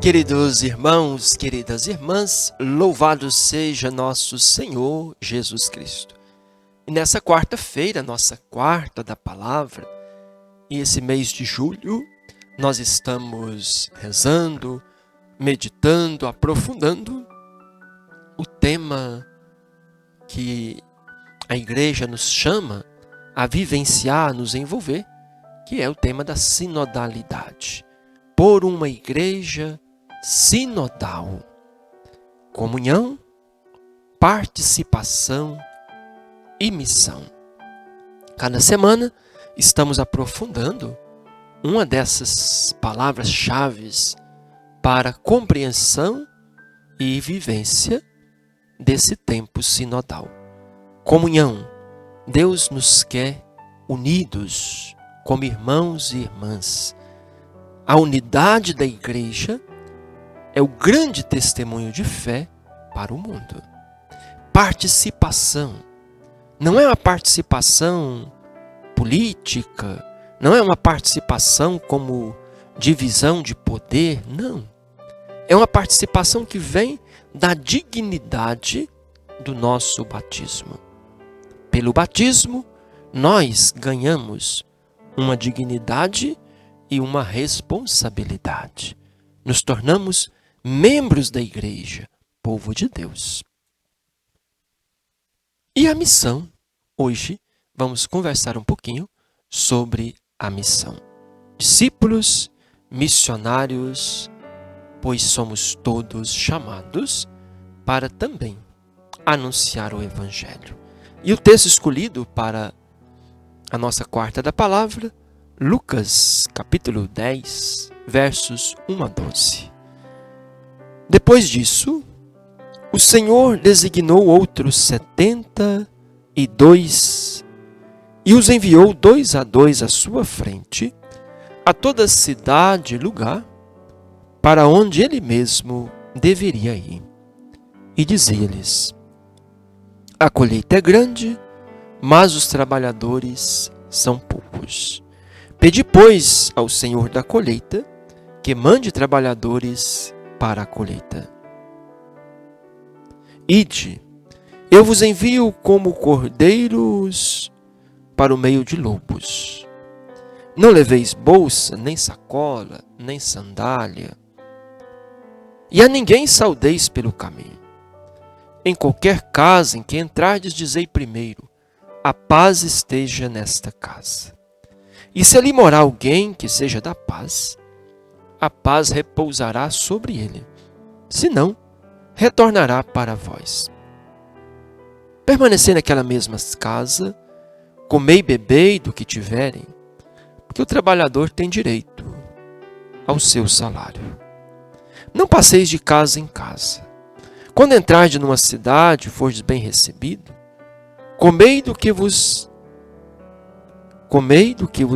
Queridos irmãos, queridas irmãs, louvado seja nosso Senhor Jesus Cristo. E nessa quarta-feira, nossa quarta da palavra, e esse mês de julho, nós estamos rezando, meditando, aprofundando o tema que a igreja nos chama a vivenciar, a nos envolver, que é o tema da sinodalidade. Por uma igreja sinodal. Comunhão, participação e missão. Cada semana estamos aprofundando uma dessas palavras-chave para compreensão e vivência desse tempo sinodal. Comunhão. Deus nos quer unidos como irmãos e irmãs. A unidade da igreja é o grande testemunho de fé para o mundo. Participação. Não é uma participação política, não é uma participação como divisão de poder, não. É uma participação que vem da dignidade do nosso batismo. Pelo batismo, nós ganhamos uma dignidade e uma responsabilidade. Nos tornamos membros da igreja, povo de Deus. E a missão? Hoje vamos conversar um pouquinho sobre a missão. Discípulos, missionários, pois somos todos chamados para também anunciar o Evangelho. E o texto escolhido para a nossa quarta da palavra, Lucas, capítulo 10, versos 1 a 12. Depois disso, o Senhor designou outros 72 e os enviou 2 a 2 à sua frente, a toda cidade e lugar, para onde ele mesmo deveria ir. E dizia-lhes: a colheita é grande, mas os trabalhadores são poucos. Pedi, pois, ao Senhor da colheita que mande trabalhadores para a colheita. Ide, eu vos envio como cordeiros para o meio de lobos. Não leveis bolsa, nem sacola, nem sandália. E a ninguém saudeis pelo caminho. Em qualquer casa em que entrardes, dizei primeiro: a paz esteja nesta casa. E se ali morar alguém que seja da paz, a paz repousará sobre ele. Se não, retornará para vós. Permanecei naquela mesma casa, comei e bebei do que tiverem, porque o trabalhador tem direito ao seu salário. Não passeis de casa em casa. Quando entrardes numa cidade e fordes bem recebido, comei do que vos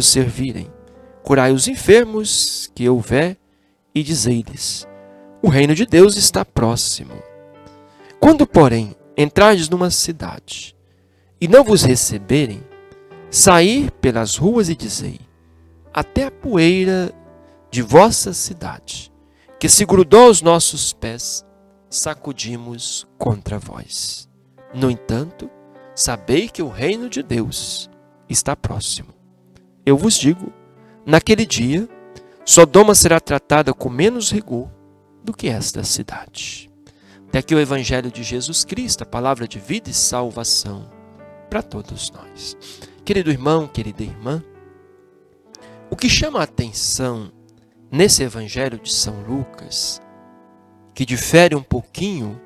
servirem. Curai os enfermos que houver e dizei-lhes: o reino de Deus está próximo. Quando, porém, entrardes numa cidade e não vos receberem, saí pelas ruas e dizei: até a poeira de vossa cidade, que se grudou aos nossos pés, sacudimos contra vós. No entanto, sabei que o reino de Deus está próximo. Eu vos digo, naquele dia, Sodoma será tratada com menos rigor do que esta cidade. Até aqui o Evangelho de Jesus Cristo, a palavra de vida e salvação para todos nós. Querido irmão, querida irmã, o que chama a atenção nesse Evangelho de São Lucas, que difere um pouquinho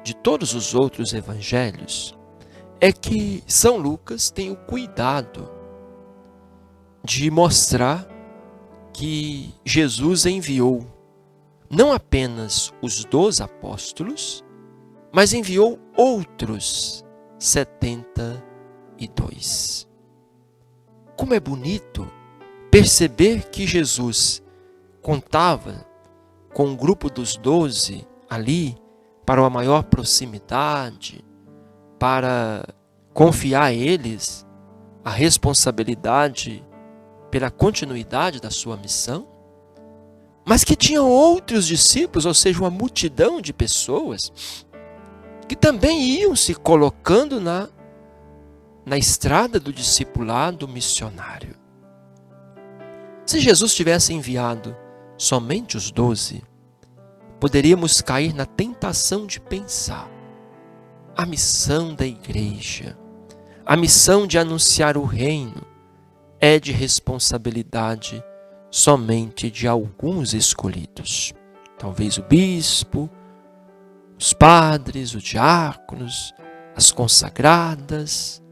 de todos os outros evangelhos, é que São Lucas tem o cuidado de mostrar que Jesus enviou não apenas os 12 apóstolos, mas enviou outros 72. Como é bonito perceber que Jesus contava com o grupo dos 12 ali para uma maior proximidade, para confiar a eles a responsabilidade pela continuidade da sua missão, mas que tinha outros discípulos, ou seja, uma multidão de pessoas que também iam se colocando na estrada do discipulado missionário. Se Jesus tivesse enviado somente os 12, poderíamos cair na tentação de pensar: a missão da igreja, a missão de anunciar o reino, é de responsabilidade somente de alguns escolhidos. Talvez o bispo, os padres, os diáconos, as consagradas.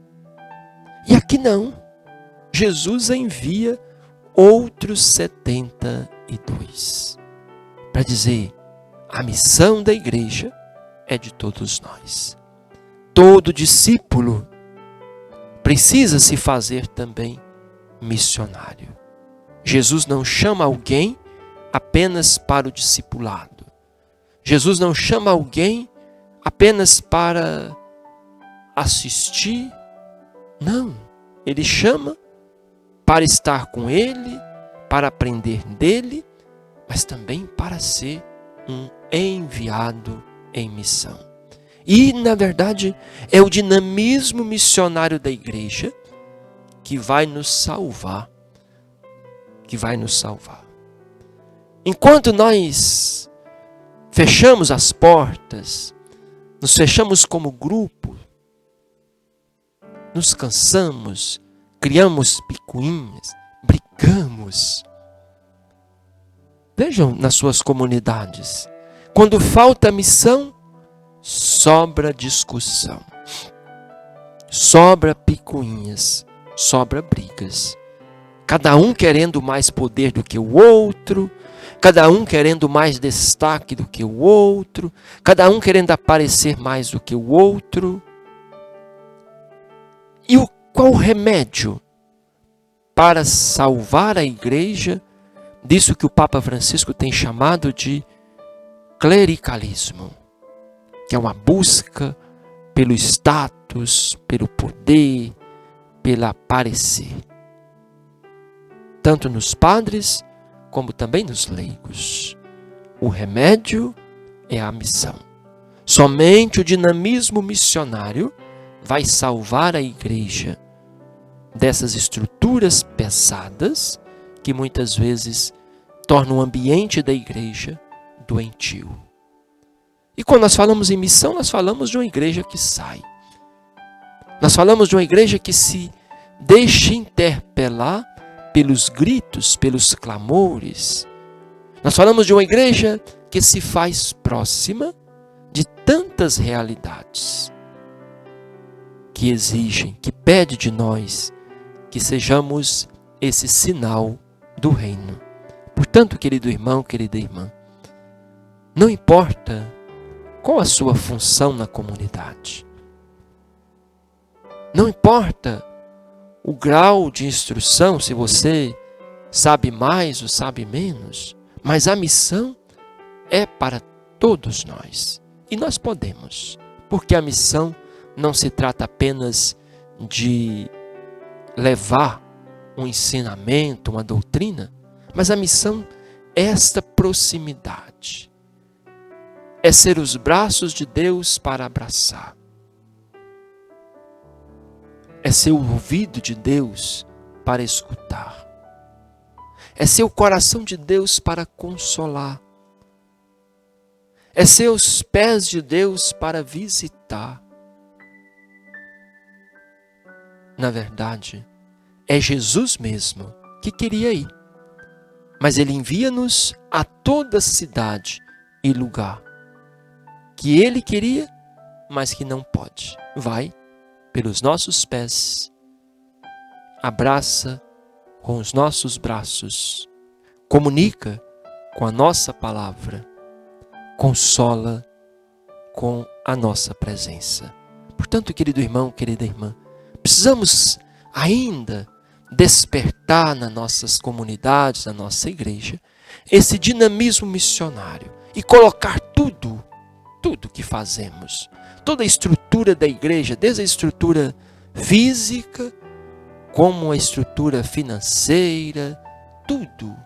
E aqui não. Jesus envia outros 72 para dizer: a missão da igreja é de todos nós. Todo discípulo precisa se fazer também missionário. Jesus não chama alguém apenas para o discipulado. Jesus não chama alguém apenas para assistir. Não, ele chama para estar com ele, para aprender dele, mas também para ser um enviado em missão. E, na verdade, é o dinamismo missionário da igreja que vai nos salvar. Enquanto nós fechamos as portas, nos fechamos como grupo, nos cansamos, criamos picuinhas, brigamos. Vejam nas suas comunidades, quando falta missão, sobra discussão, sobra picuinhas, sobra brigas. Cada um querendo mais poder do que o outro, cada um querendo mais destaque do que o outro, cada um querendo aparecer mais do que o outro. E qual o remédio para salvar a igreja disso que o Papa Francisco tem chamado de clericalismo, que é uma busca pelo status, pelo poder, pelo aparecer, tanto nos padres como também nos leigos. O remédio é a missão. Somente o dinamismo missionário vai salvar a igreja dessas estruturas pesadas que muitas vezes tornam o ambiente da igreja doentio. E quando nós falamos em missão, nós falamos de uma igreja que sai. Nós falamos de uma igreja que se deixa interpelar pelos gritos, pelos clamores. Nós falamos de uma igreja que se faz próxima de tantas realidades que exigem, que pede de nós que sejamos esse sinal do reino. Portanto, querido irmão, querida irmã, não importa qual a sua função na comunidade, não importa o grau de instrução, se você sabe mais ou sabe menos, mas a missão é para todos nós. E nós podemos, porque a missão não se trata apenas de levar um ensinamento, uma doutrina, mas a missão é esta proximidade. É ser os braços de Deus para abraçar. É ser o ouvido de Deus para escutar. É ser o coração de Deus para consolar. É ser os pés de Deus para visitar. Na verdade, é Jesus mesmo que queria ir. Mas Ele envia-nos a toda cidade e lugar que Ele queria, mas que não pode. Vai pelos nossos pés, abraça com os nossos braços, comunica com a nossa palavra, consola com a nossa presença. Portanto, querido irmão, querida irmã, precisamos ainda despertar nas nossas comunidades, na nossa igreja, esse dinamismo missionário e colocar tudo que fazemos, toda a estrutura da igreja, desde a estrutura física, como a estrutura financeira, tudo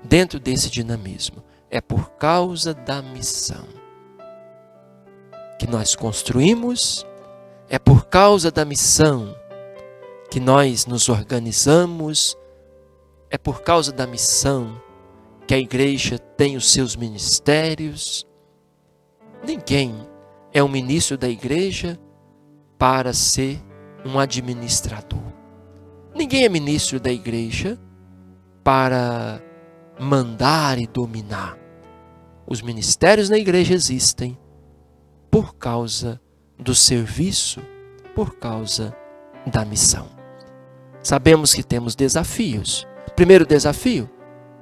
dentro desse dinamismo. É por causa da missão que nós construímos, é por causa da missão que nós nos organizamos, é por causa da missão que a igreja tem os seus ministérios. Ninguém é um ministro da igreja para ser um administrador. Ninguém é ministro da igreja para mandar e dominar. Os ministérios na igreja existem por causa do serviço, por causa da missão. Sabemos que temos desafios. Primeiro desafio,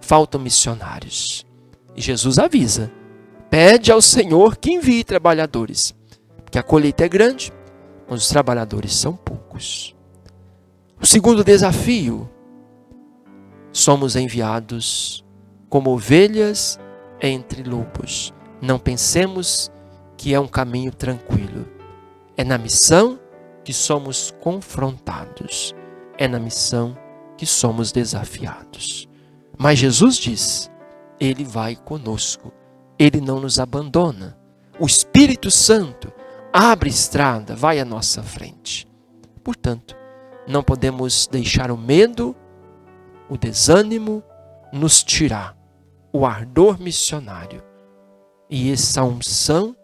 faltam missionários. E Jesus avisa, pede ao Senhor que envie trabalhadores, porque a colheita é grande, mas os trabalhadores são poucos. O segundo desafio, somos enviados como ovelhas entre lobos. Não pensemos que é um caminho tranquilo. É na missão que somos confrontados. É na missão que somos desafiados. Mas Jesus diz, Ele vai conosco. Ele não nos abandona. O Espírito Santo abre estrada, vai à nossa frente. Portanto, não podemos deixar o medo, o desânimo, nos tirar o ardor missionário e essa unção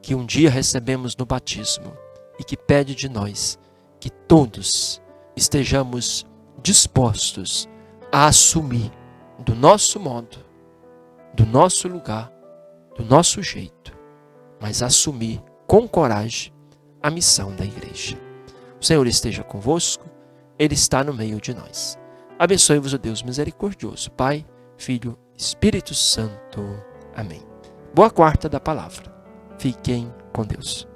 que um dia recebemos no batismo e que pede de nós que todos estejamos dispostos a assumir do nosso modo, do nosso lugar, do nosso jeito, mas assumir com coragem a missão da igreja. O Senhor esteja convosco, Ele está no meio de nós. Abençoe-vos o Deus misericordioso, Pai, Filho, Espírito Santo. Amém. Boa quarta da palavra. Fiquem com Deus.